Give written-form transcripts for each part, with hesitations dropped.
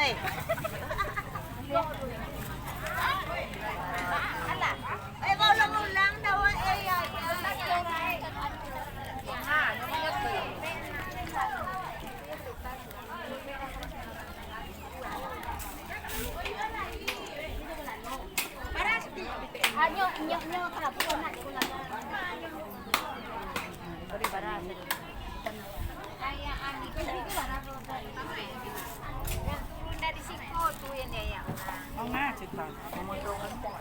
eh. Ala. Ay, ulang daw eh. Nyo kahapon na ko lang. Sorry para. Kaya ani ko para po. Dari siko tu yan ya. Oo nga, sita. Mamuntungan po.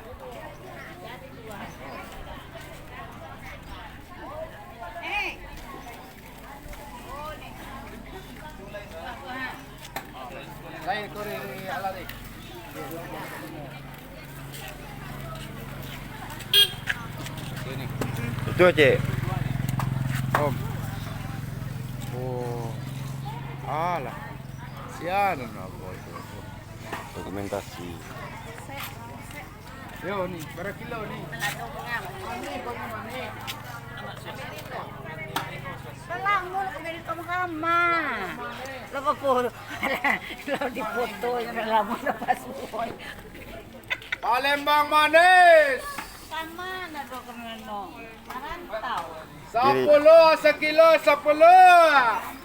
Lai kori ala deh. Sini. Itu aja. Om. Oh. Alah. Siapa nak buat itu? Dokumentasi. Yo nih, berapa kilo nih? Salang mo kami ka makama. Laba po. Law di foto yung nalaman na passport. Palembang manis. Tama na do kami no. Marantaw. 10 sa kilo, 10.